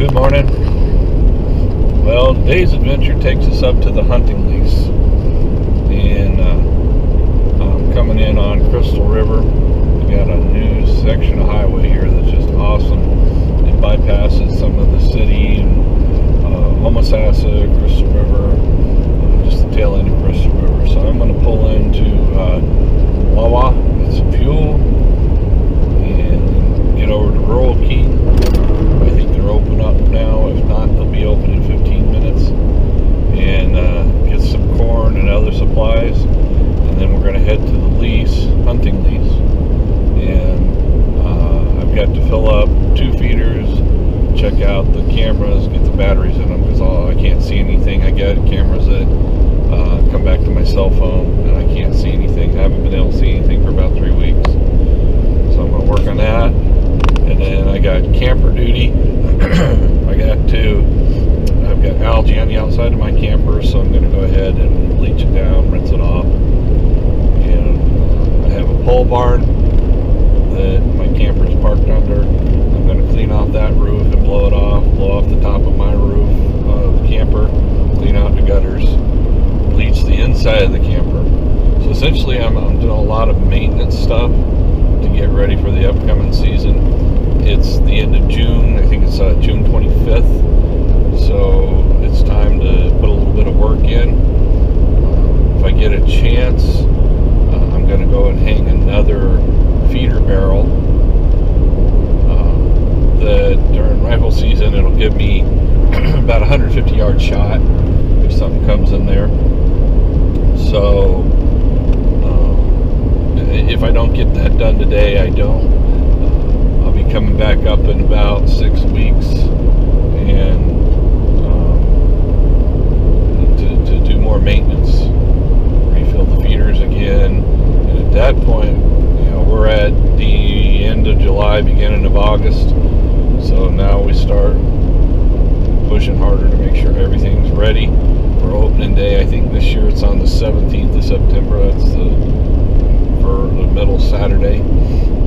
Good morning. Well, today's adventure takes us up to the hunting lease, and I'm coming in on Crystal River. We got a new section of highway here that's just awesome. It bypasses some of the city and Homosassa, Crystal River, just the tail end of Crystal River. So I'm going to pull into Wawa, get some fuel, and then get over to Rural Key. I think they're open up now. If not, they'll be open in 15 minutes. And get some corn and other supplies. And then we're going to head to the lease, hunting lease. And I've got to fill up 2 feeders, check out the cameras, get the batteries in them, because I can't see anything. I got cameras that come back to my cell phone, and I can't see anything. I haven't been able to see anything for about 3 weeks. So I'm going to work on that. And then I got camper duty. I've got algae on the outside of my camper, so I'm going to go ahead and bleach it down, rinse it off. And I have a pole barn that my camper's parked under. I'm going to clean off that roof and blow off the top of my roof of the camper, clean out the gutters, bleach the inside of the camper. So essentially I'm doing a lot of maintenance stuff to get ready for the upcoming season. It's the end of June. I think it's June 25th. So it's time to put a little bit of work in. If I get a chance, I'm going to go and hang another feeder barrel. That during rifle season, it'll give me about a 150-yard shot if something comes in there. So if I don't get that done today, I don't. I'll be coming back up in about 6 weeks and to do more maintenance, refill the feeders again. And at that point, we're at the end of July, beginning of August. So now we start pushing harder to make sure everything's ready for opening day. I think this year it's on the 17th of September. That's for the middle Saturday.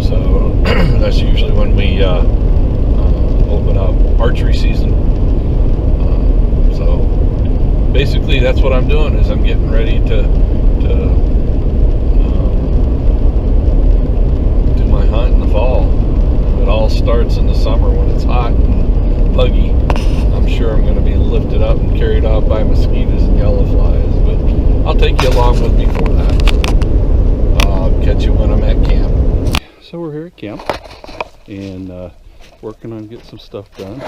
So that's usually when we open up archery season. So basically that's what I'm doing, is I'm getting ready to do my hunt in the fall. It all starts in the summer when it's hot and buggy. I'm sure I'm going to be lifted up and carried off by mosquitoes and yellow flies, but I'll take you along with me for that. I'll catch you when I'm at camp. So we're here at camp and working on getting some stuff done.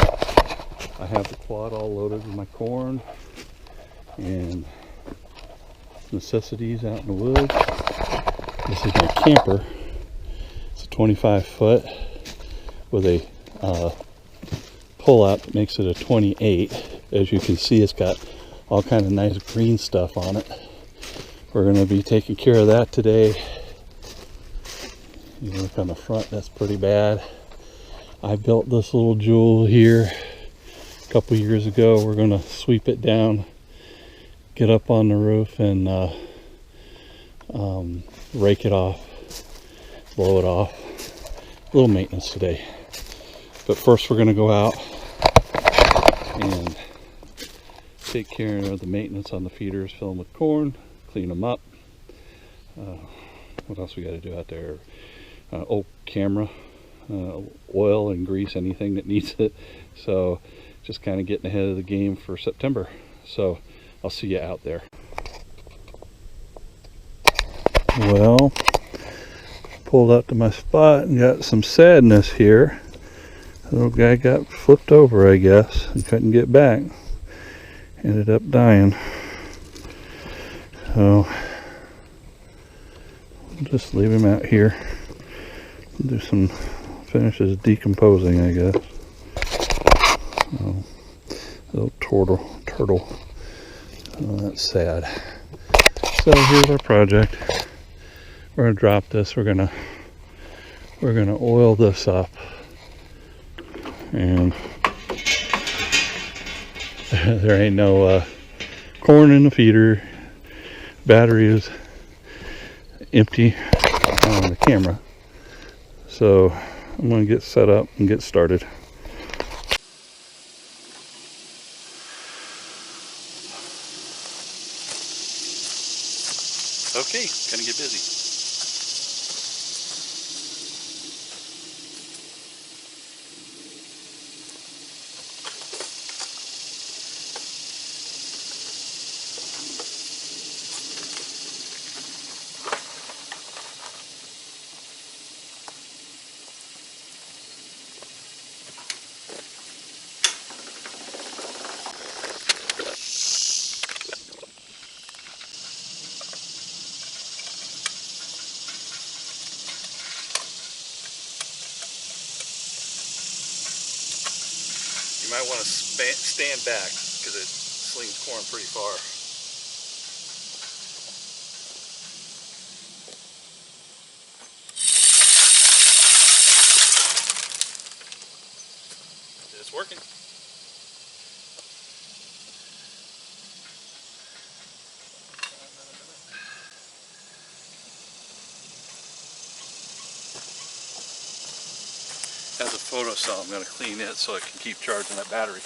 I have the quad all loaded with my corn and necessities out in the woods. This is my camper. It's a 25 foot with a pull out that makes it a 28. As you can see, it's got all kind of nice green stuff on it. We're going to be taking care of that today. You look on the front, that's pretty bad. I built this little jewel here a couple years ago. We're going to sweep it down, get up on the roof, and rake it off, blow it off. A little maintenance today. But first we're going to go out and take care of the maintenance on the feeders, fill them with corn, clean them up. What else we got to do out there? Camera, oil and grease, anything that needs it. So just kind of getting ahead of the game for September. So I'll see you out there. Well, pulled up to my spot and got some sadness here. The little guy got flipped over, I guess, and couldn't get back. Ended up dying. So I'll just leave him out here. Do some finishes decomposing, I guess. Oh, little turtle. Oh, that's sad. So here's our project. We're gonna drop this. We're gonna oil this up, and there ain't no corn in the feeder. Battery is empty on the camera. So I'm going to get set up and get started. Okay, gonna get busy. You might want to stand back because it slings corn pretty far. It's working. Has a photo cell. I'm going to clean it so it can keep charging that battery.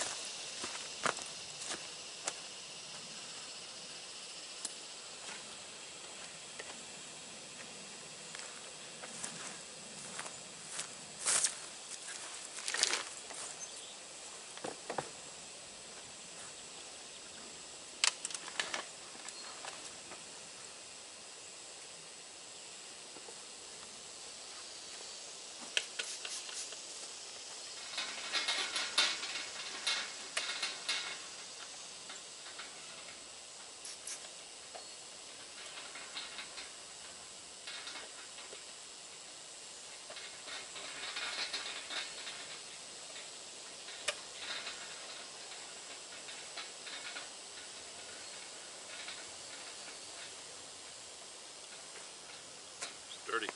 It's dirty.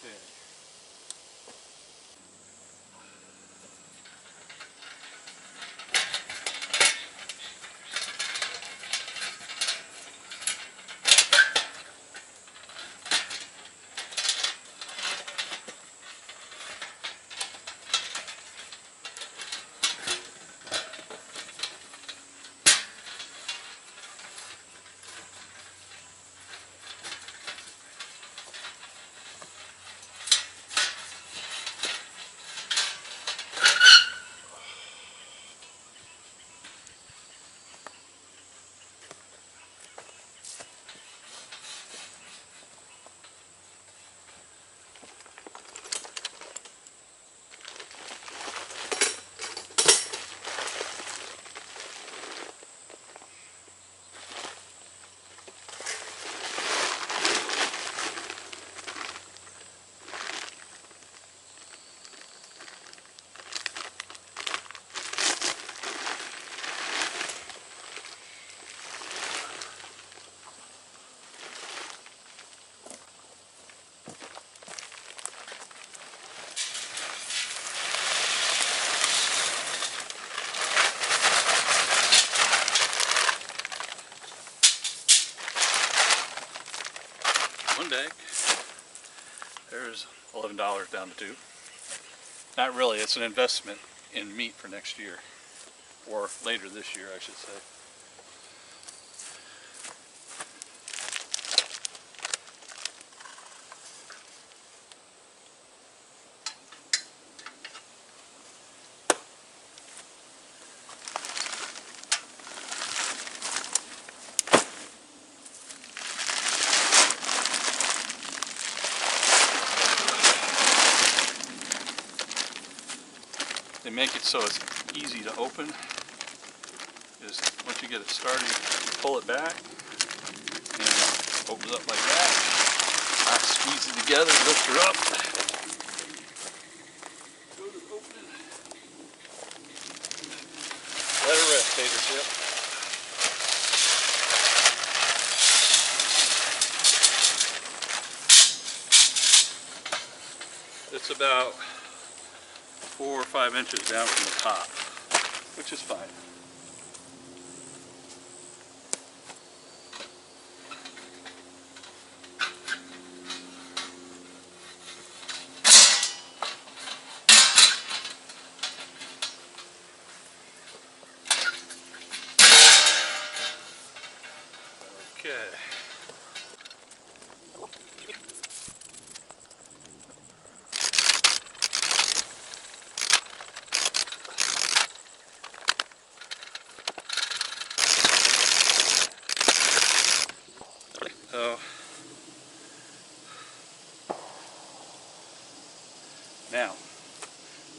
Okay. One bag. There's $11 down to 2. Not really, it's an investment in meat for next year. Or later this year, I should say. They make it so it's easy to open. Just once you get it started, you pull it back and it opens up like that. Squeeze it together, lift her up. Go to the opening. Let her rest, Tater Chip. It's about 4 or 5 inches down from the top, which is fine.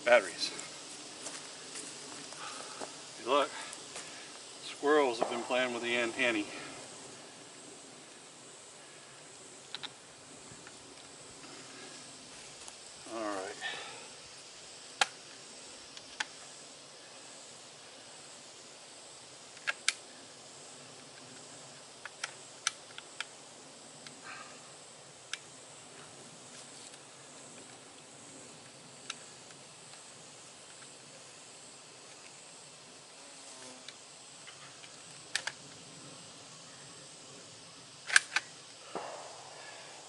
batteries. If you look, squirrels have been playing with the antennae. Alright.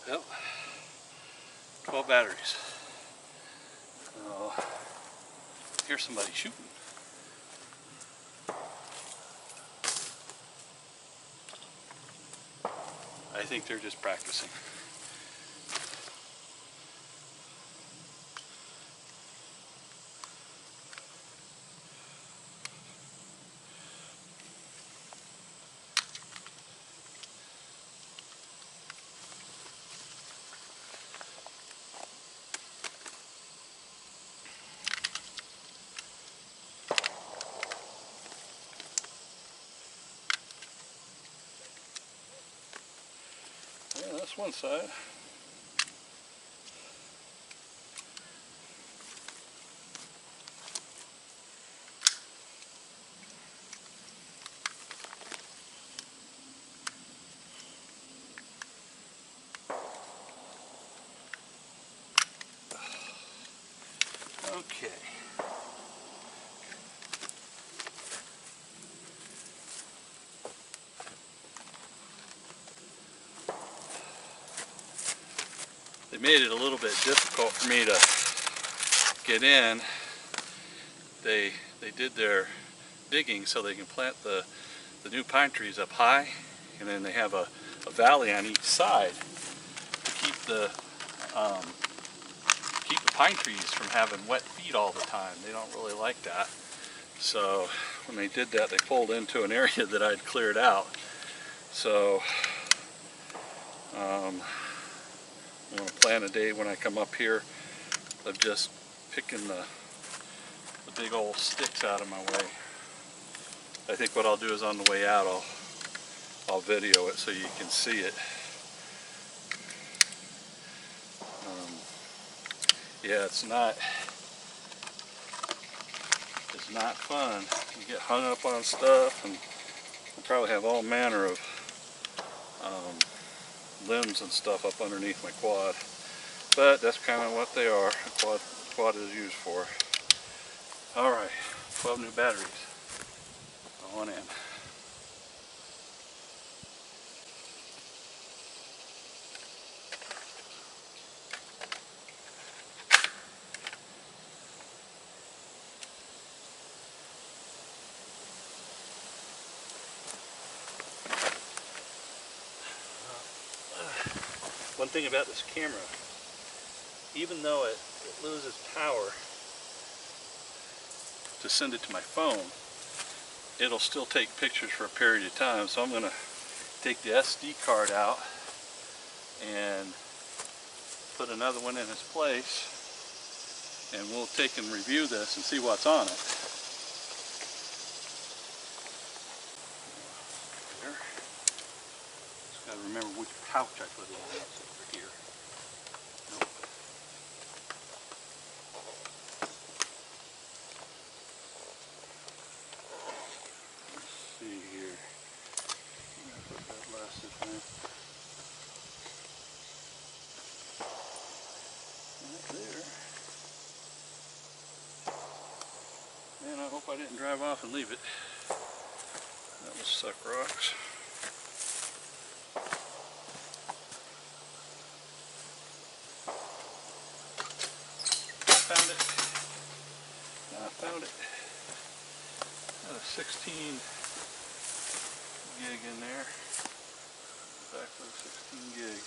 Yep. 12 batteries. Here's somebody shooting. I think they're just practicing. Yeah, that's one side. Okay. They made it a little bit difficult for me to get in. They did their digging so they can plant the new pine trees up high, and then they have a valley on each side to keep the pine trees from having wet feet all the time. They don't really like that. So when they did that, they pulled into an area that I'd cleared out. So I'm going to plan a day when I come up here of just picking the big old sticks out of my way. I think what I'll do is on the way out I'll video it so you can see it. Yeah, it's not fun. You get hung up on stuff, and I probably have all manner of limbs and stuff up underneath my quad. But that's kind of what they are. A quad is used for. Alright, 12 new batteries on in. One thing about this camera, even though it loses power to send it to my phone, it'll still take pictures for a period of time. So I'm going to take the SD card out and put another one in its place, and we'll take and review this and see what's on it. There. Just got to remember which pouch I put it in. It's over here. Nope. Let's see here. I'm going to put that last in. Right there. And I hope I didn't drive off and leave it. That was suck rocks. Found it. I found it. Got a 16 gig in there. Back with a 16 gig.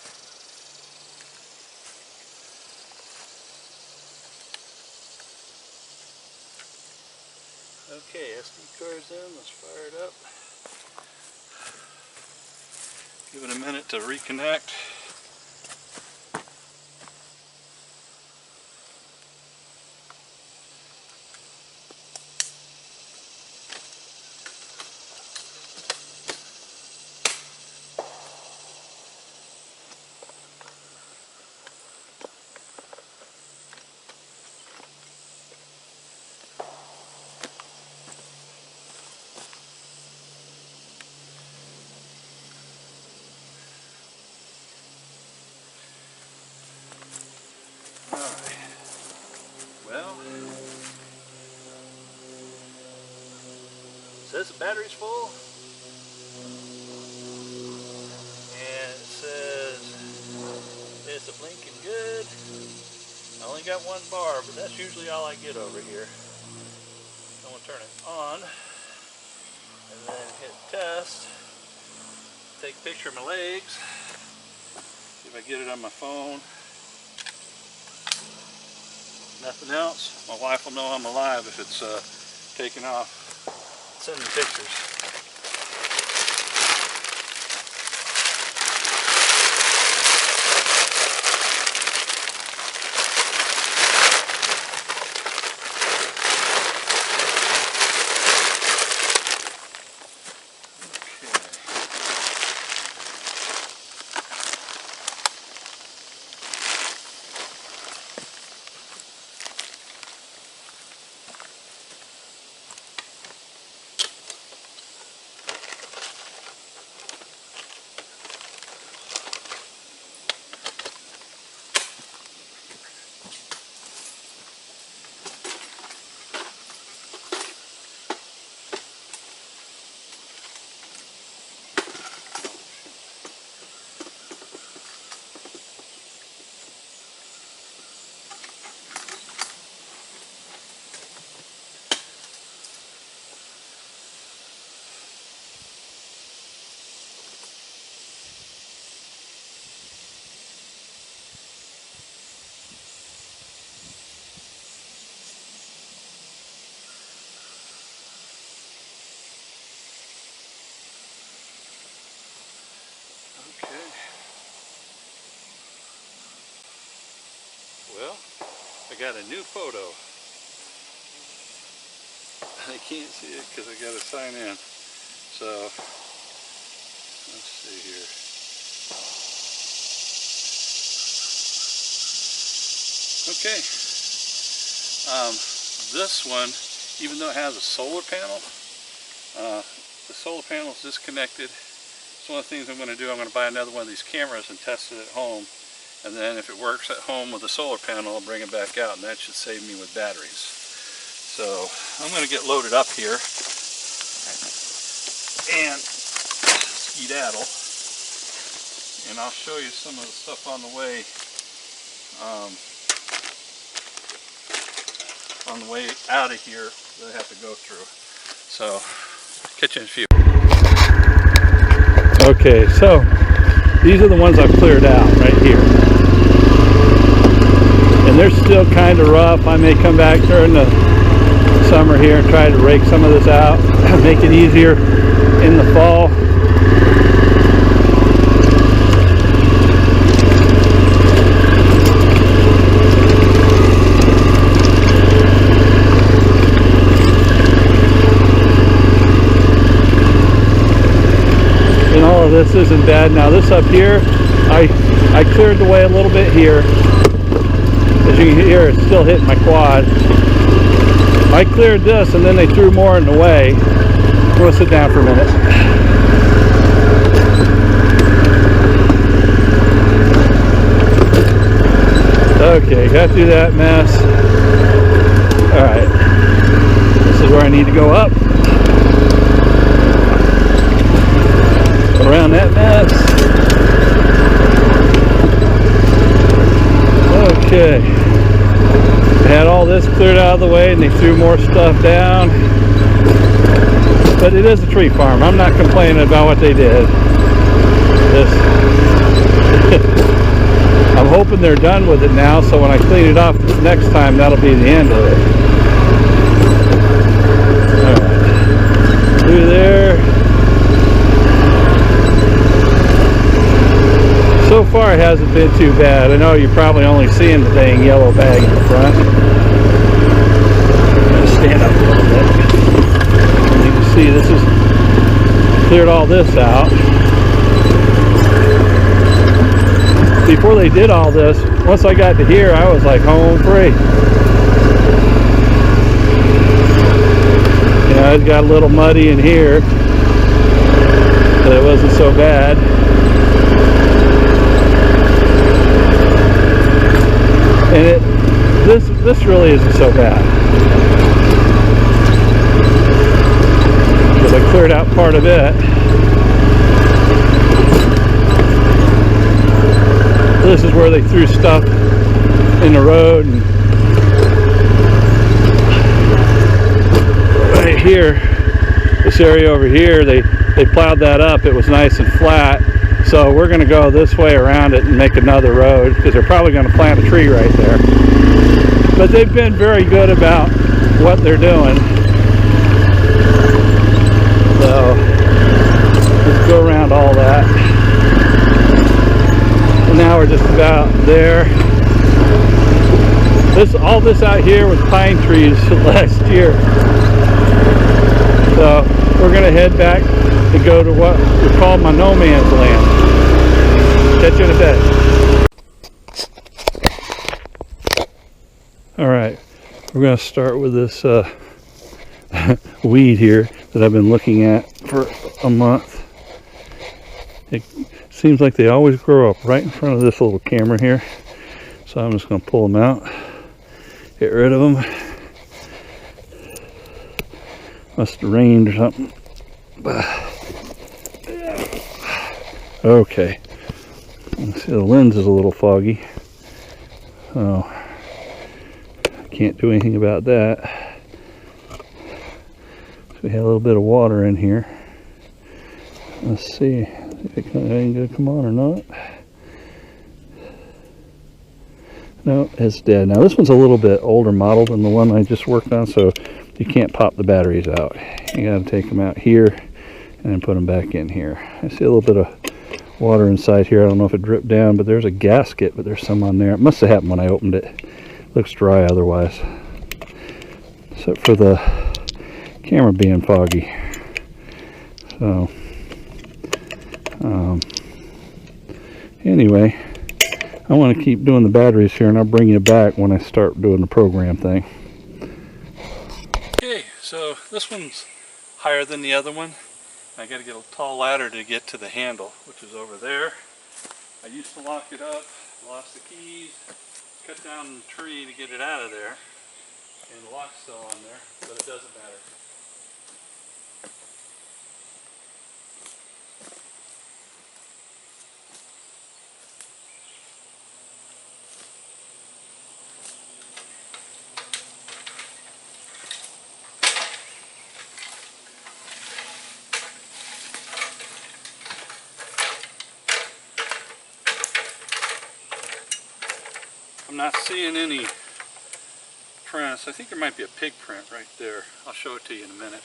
Okay, SD card's in. Let's fire it up. Give it a minute to reconnect. says the battery's full. And it says it's a blinking good. I only got 1 bar, but that's usually all I get over here. I'm gonna turn it on and then hit test. Take a picture of my legs. See if I get it on my phone. Nothing else. My wife will know I'm alive if it's taking off. Send me pictures. Well, I got a new photo. I can't see it because I got to sign in. So, let's see here. Okay. This one, even though it has a solar panel, the solar panel is disconnected. So one of the things I'm going to do, I'm going to buy another one of these cameras and test it at home. And then if it works at home with the solar panel, I'll bring it back out, and that should save me with batteries. So I'm going to get loaded up here and skedaddle, and I'll show you some of the stuff on the way. On the way out of here that I have to go through. So, catch you in a few. Okay, so these are the ones I've cleared out right here. And they're still kind of rough. I may come back during the summer here and try to rake some of this out, make it easier in the fall. And all of this isn't bad. Now this up here, I cleared the way a little bit here. As you can hear, it's still hitting my quad. I cleared this and then they threw more in the way. I'm going to sit down for a minute. Okay, got through that mess. Alright, this is where I need to go up. Around that mess. Okay. I had all this cleared out of the way and they threw more stuff down. But it is a tree farm. I'm not complaining about what they did. I'm hoping they're done with it now, so when I clean it off this next time, that'll be the end of it. Alright. Through there. So far it hasn't been too bad. I know you're probably only seeing the dang yellow bag in the front. I'm going to stand up a little bit. And you can see this is cleared all this out. Before they did all this, once I got to here, I was like home free. You know, it got a little muddy in here, but it wasn't so bad. And this really isn't so bad. Because I I cleared out part of it. This is where they threw stuff in the road, and right here, this area over here, they plowed that up. It was nice and flat, so we're going to go this way around it and make another road, because they're probably going to plant a tree right there. But they've been very good about what they're doing. So let's go around all that. And now we're just about there. All this out here was pine trees last year. So we're going to head back to go to what we call my no man's land. Catch you in a bit. Alright, we're going to start with this weed here that I've been looking at for a month. It seems like they always grow up right in front of this little camera here. So I'm just going to pull them out, get rid of them. Must have rained or something. Okay. See, the lens is a little foggy. So can't do anything about that. So we had a little bit of water in here. Let's see if it ain't gonna come on or not. No, it's dead. Now this one's a little bit older model than the one I just worked on, so you can't pop the batteries out. You gotta take them out here and then put them back in here. I see a little bit of water inside here. I don't know if it dripped down, but there's a gasket, but there's some on there. It must have happened when I opened it. Looks dry otherwise, except for the camera being foggy. So anyway, I want to keep doing the batteries here, and I'll bring you back when I start doing the program thing. Okay, so this one's higher than the other one. I got to get a tall ladder to get to the handle, which is over there. I used to lock it up, lost the keys, cut down the tree to get it out of there, and the lock's still on there, but it doesn't matter. I'm not seeing any prints. I think there might be a pig print right there. I'll show it to you in a minute.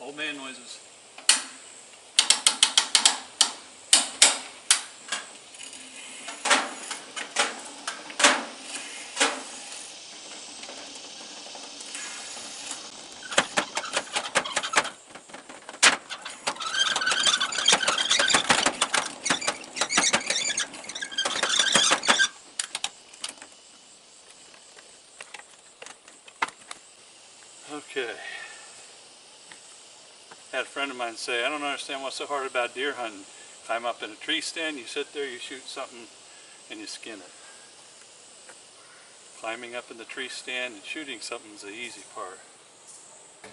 Old man noises. Okay. Had a friend of mine say, I don't understand what's so hard about deer hunting. Climb up in a tree stand, you sit there, you shoot something, and you skin it. Climbing up in the tree stand and shooting something is the easy part.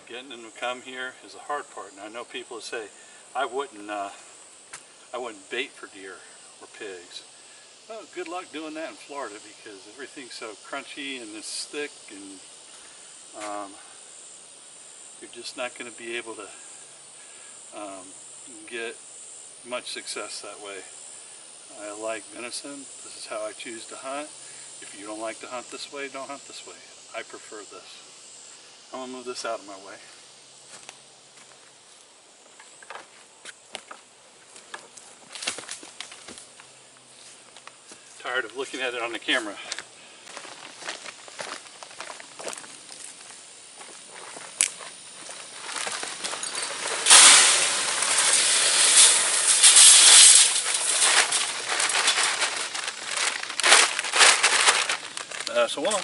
Getting them to come here is the hard part. And I know people say, I wouldn't bait for deer or pigs. Well, good luck doing that in Florida, because everything's so crunchy and it's thick, and you're just not going to be able to get much success that way. I like venison. This is how I choose to hunt. If you don't like to hunt this way, don't hunt this way. I prefer this. I'm going to move this out of my way. tired of looking at it on the camera. That's the one.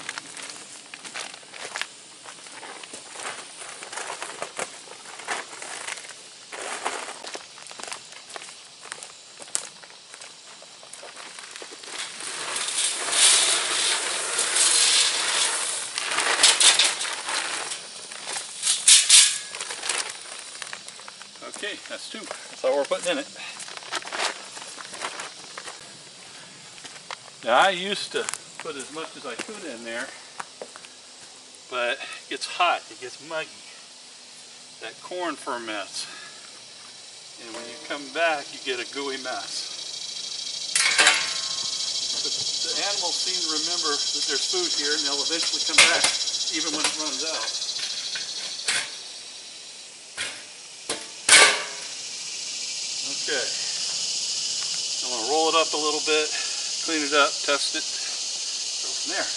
Okay, that's two. That's all we're putting in it. Now I used to put as much as I could in there, but it gets hot, it gets muggy. That corn ferments, and when you come back, you get a gooey mess. But the animals seem to remember that there's food here, and they'll eventually come back, even when it runs out. Okay, I'm going to roll it up a little bit, clean it up, test it, go from there.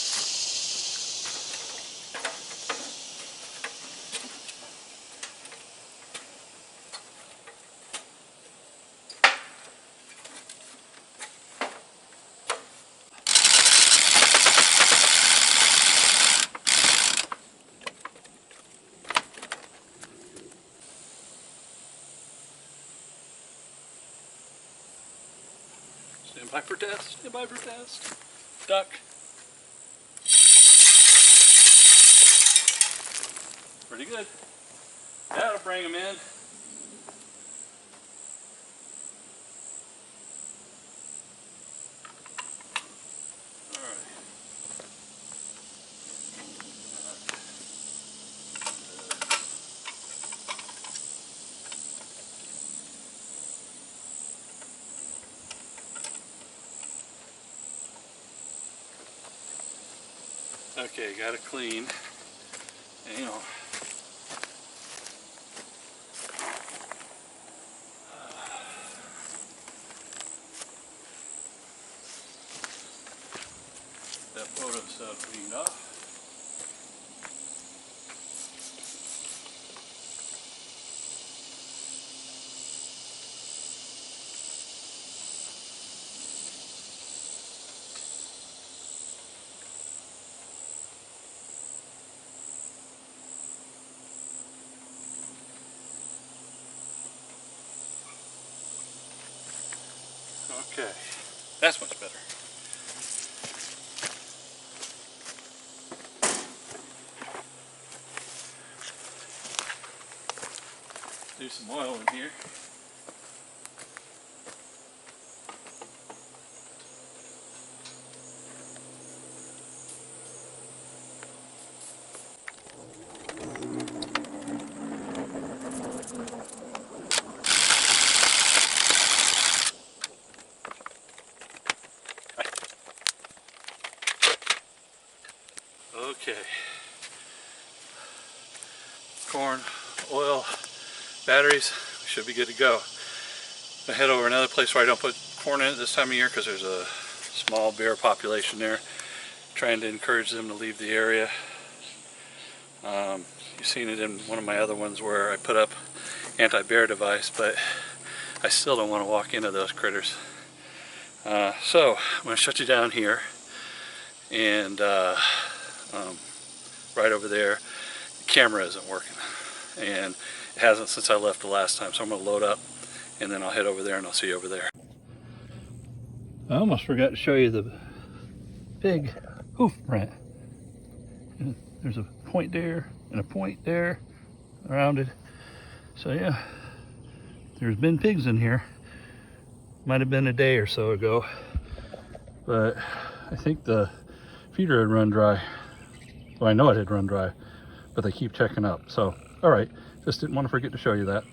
Stand by for test, stand by for test. Duck. Pretty good. That'll bring them in. Okay, got it clean. Hang on. That photo stuff cleaned off. Okay, that's much better. Do some oil in here. Okay. Corn, oil, batteries, should be good to go. I head over another place where I don't put corn in it this time of year because there's a small bear population there. Trying to encourage them to leave the area. You've seen it in one of my other ones where I put up anti-bear device, but I still don't want to walk into those critters. So I'm going to shut you down here, and right over there the camera isn't working, and it hasn't since I left the last time, so I'm going to load up and then I'll head over there and I'll see you over there. I almost forgot to show you the big hoof print. There's a point there and a point there around it. So yeah, there's been pigs in here. Might have been a day or so ago, but I think the feeder had run dry. Well, I know it had run dry, but they keep checking up. So, all right, just didn't want to forget to show you that.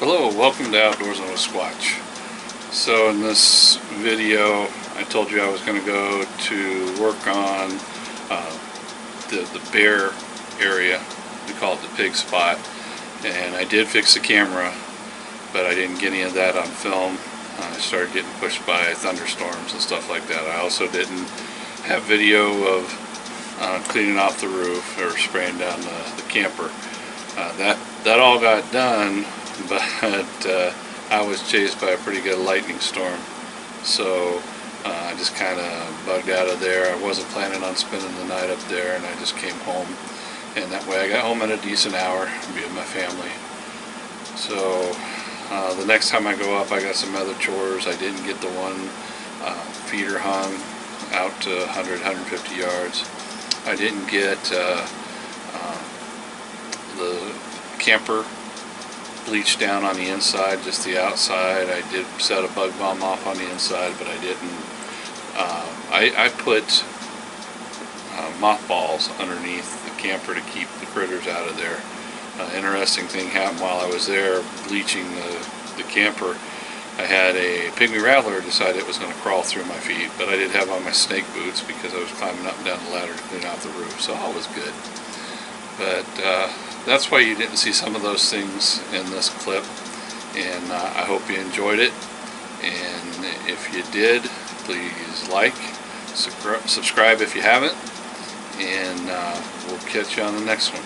Hello, welcome to Outdoors with Squatch. So in this video I told you I was going to go to work on the bear area. We call it the pig spot, and I did fix the camera, but I didn't get any of that on film. I started getting pushed by thunderstorms and stuff like that. I also didn't have video of cleaning off the roof or spraying down the camper. That all got done, but I was chased by a pretty good lightning storm, so I just kind of bugged out of there. I wasn't planning on spending the night up there, and I just came home, and that way I got home at a decent hour to be with my family. So the next time I go up, I got some other chores. I didn't get the one feeder hung out to 100, 150 yards. I didn't get the camper bleached down on the inside, just the outside. I did set a bug bomb off on the inside, but I didn't. I put mothballs underneath the camper to keep the critters out of there. Interesting thing happened while I was there bleaching the camper. I had a pygmy rattler decide it was going to crawl through my feet, but I did have on my snake boots because I was climbing up and down the ladder to clean out the roof, so all was good. But that's why you didn't see some of those things in this clip, and I hope you enjoyed it. And if you did, please like, subscribe if you haven't, and we'll catch you on the next one.